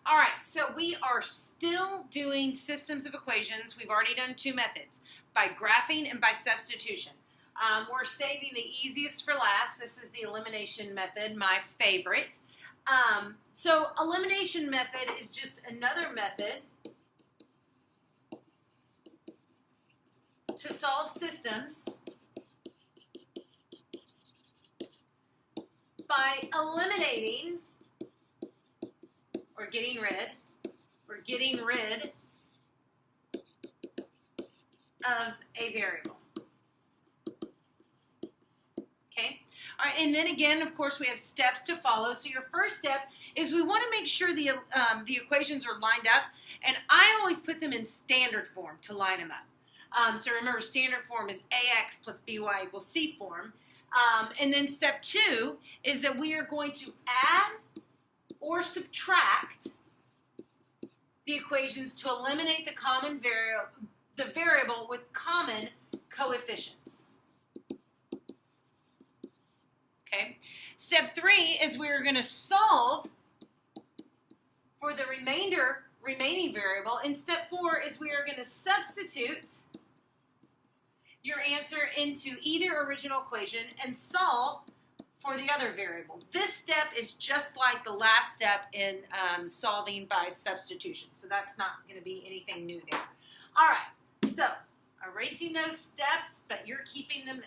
All right, so we are still doing systems of equations. We've already done two methods, by graphing and by substitution. We're saving the easiest for last. This is the elimination method, my favorite. So elimination method is just another method to solve systems by eliminating or getting rid of a variable. Okay? All right, and then again, of course, we have steps to follow. So your first step is we want to make sure the equations are lined up, and I always put them in standard form to line them up. So remember, standard form is ax plus by equals c form. And then step 2 is that we are going to add or subtract the equations to eliminate the common variable with common coefficients. Okay. Step 3 is we're going to solve for the remaining variable. And step 4 is we are going to substitute your answer into either original equation and solve for the other variable. This step is just like the last step in solving by substitution. So that's not going to be anything new there. All right, so erasing those steps, but you're keeping them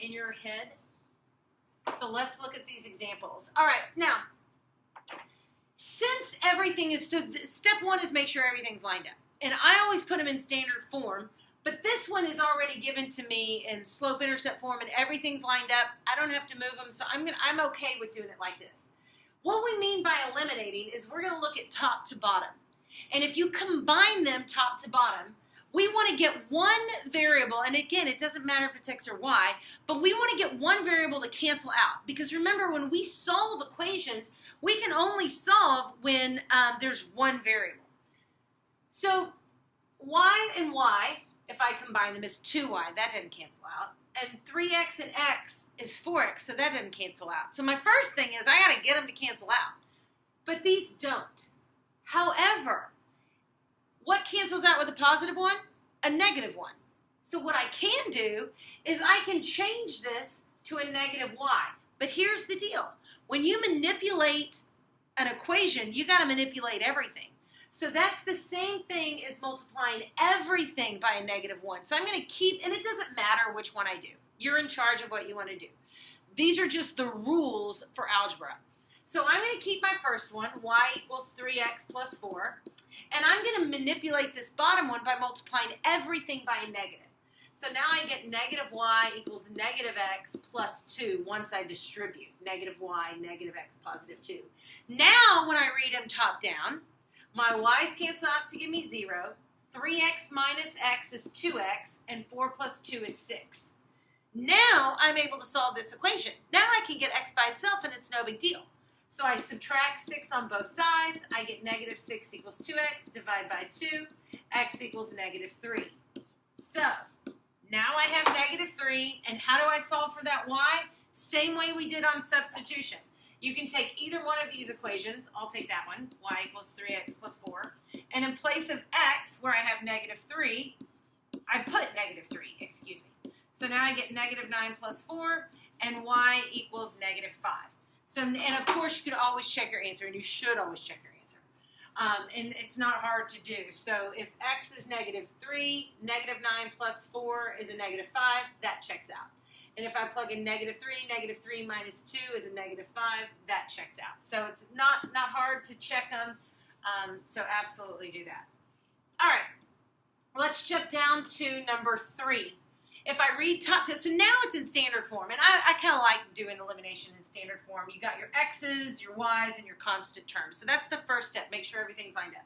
in your head. So let's look at these examples. All right, now, since everything is, so step 1 is make sure everything's lined up. And I always put them in standard form. But this one is already given to me in slope-intercept form, and everything's lined up. I don't have to move them, so I'm okay with doing it like this. What we mean by eliminating is we're going to look at top to bottom. And if you combine them top to bottom, we want to get one variable, and again, it doesn't matter if it's x or y, but we want to get one variable to cancel out. Because remember, when we solve equations, we can only solve when there's one variable. So y and y, if I combine them, is 2y. That doesn't cancel out. And 3x and x is 4x, so that doesn't cancel out. So my first thing is I got to get them to cancel out. But these don't. However, what cancels out with a positive one? A negative one. So what I can do is I can change this to a negative y. But here's the deal. When you manipulate an equation, you got to manipulate everything. So that's the same thing as multiplying everything by a negative 1. So I'm going to keep, and it doesn't matter which one I do. You're in charge of what you want to do. These are just the rules for algebra. So I'm going to keep my first one, y equals 3x plus 4. And I'm going to manipulate this bottom one by multiplying everything by a negative. So now I get negative y equals negative x plus 2 once I distribute. Negative y, negative x, positive 2. Now when I read them top down, my y's cancel out to give me 0. 3x minus x is 2x, and 4 plus 2 is 6. Now I'm able to solve this equation. Now I can get x by itself, and it's no big deal. So I subtract 6 on both sides. I get negative 6 equals 2x. Divide by 2. X equals negative 3. So now I have negative 3, and how do I solve for that y? Same way we did on substitution. You can take either one of these equations. I'll take that one, y equals 3x plus 4. And in place of x, where I have negative 3, I put negative 3, excuse me. So now I get negative 9 plus 4, and y equals negative 5. So, and of course, you could always check your answer, and you should always check your answer. And it's not hard to do. So if x is negative 3, negative 9 plus 4 is a negative 5, that checks out. And if I plug in negative 3 minus 2 is a negative 5, that checks out. So it's not hard to check them, so absolutely do that. All right, let's jump down to number 3. If I read top to, so now it's in standard form, and I kind of like doing elimination in standard form. You got your x's, your y's, and your constant terms. So that's the first step, make sure everything's lined up.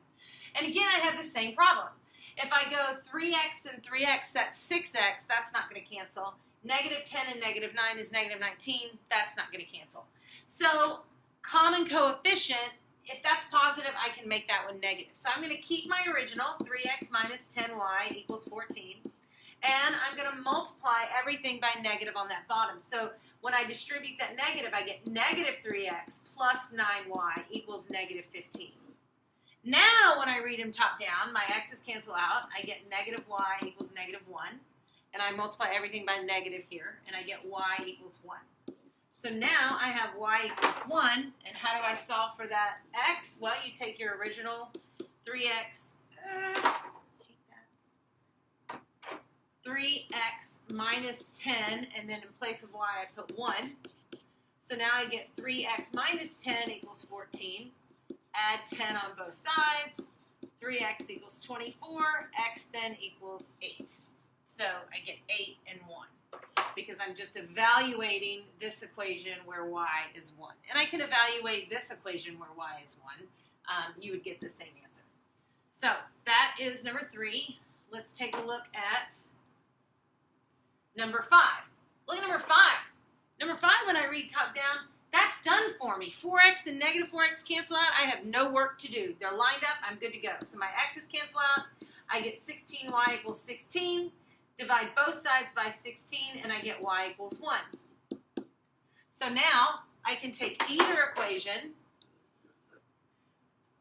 And again, I have the same problem. If I go 3x and 3x, that's 6x, that's not going to cancel. Negative 10 and negative 9 is negative 19. That's not going to cancel. So common coefficient, if that's positive, I can make that one negative. So I'm going to keep my original, 3x minus 10y equals 14. And I'm going to multiply everything by negative on that bottom. So when I distribute that negative, I get negative 3x plus 9y equals negative 15. Now when I read them top down, my x's cancel out. I get negative y equals negative 1. And I multiply everything by negative here, and I get y equals 1. So now I have y equals 1, and how do I solve for that x? Well, you take your original 3x, 3x minus 10, and then in place of y I put 1. So now I get 3x minus 10 equals 14. Add 10 on both sides. 3x equals 24. X then equals 8. So I get 8 and 1 because I'm just evaluating this equation where y is 1. And I can evaluate this equation where y is 1. You would get the same answer. So that is number 3. Let's take a look at number 5. Look at number 5. Number 5, when I read top down, that's done for me. 4x and negative 4x cancel out. I have no work to do. They're lined up. I'm good to go. So my x's cancel out. I get 16y equals 16. Divide both sides by 16, and I get y equals 1. So now I can take either equation.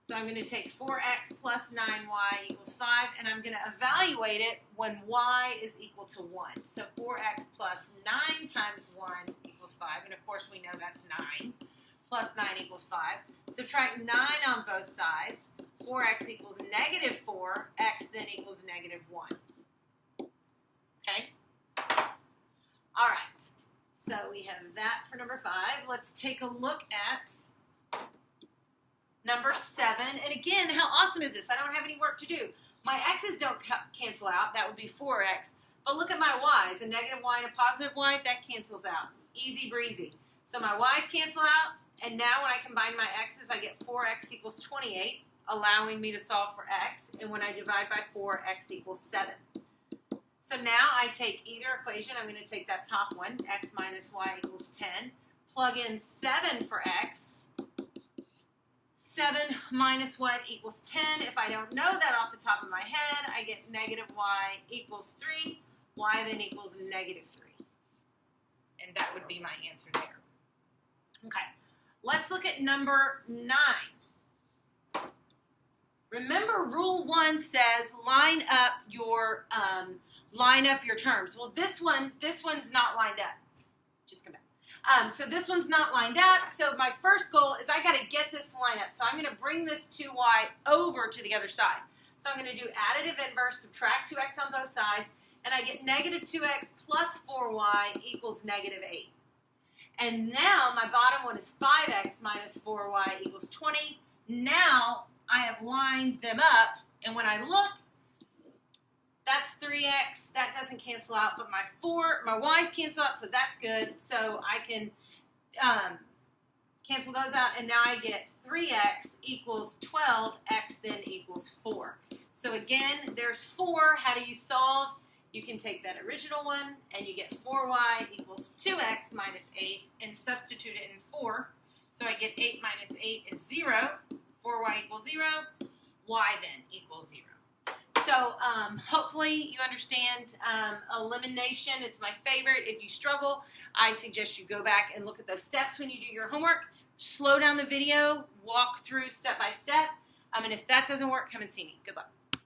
So I'm going to take 4x plus 9y equals 5, and I'm going to evaluate it when y is equal to 1. So 4x plus 9 times 1 equals 5, and of course we know that's 9. Plus 9 equals 5. Subtract 9 on both sides. 4x equals negative 4. X then equals negative 1. Okay? All right. So we have that for number 5. Let's take a look at number 7. And again, how awesome is this? I don't have any work to do. My x's don't cancel out. That would be 4x. But look at my y's. A negative y and a positive y, that cancels out. Easy breezy. So my y's cancel out. And now when I combine my x's, I get 4x equals 28, allowing me to solve for x. And when I divide by 4, x equals 7. So now I take either equation. I'm going to take that top one, x minus y equals 10. Plug in 7 for x. 7 minus 1 equals 10. If I don't know that off the top of my head, I get negative y equals 3. Y then equals negative 3. And that would be my answer there. Okay, let's look at number 9. Remember, rule 1 says line up your terms. Well, this one's not lined up. Just come back. So this one's not lined up. So my first goal is I got to get this to line up. So I'm going to bring this 2y over to the other side. So I'm going to do additive inverse, subtract 2x on both sides, and I get negative 2x plus 4y equals negative 8. And now my bottom one is 5x minus 4y equals 20. Now I have lined them up, and when I look, that's 3x. That doesn't cancel out, but my y's cancel out, so that's good. So I can cancel those out, and now I get 3x equals 12. X then equals 4. So again, there's 4. How do you solve? You can take that original one, and you get 4y equals 2x minus 8, and substitute it in 4. So I get 8 minus 8 is 0. 4y equals 0. Y then equals 0. So hopefully you understand elimination. It's my favorite. If you struggle, I suggest you go back and look at those steps when you do your homework. Slow down the video, walk through step by step. And if that doesn't work, come and see me. Good luck.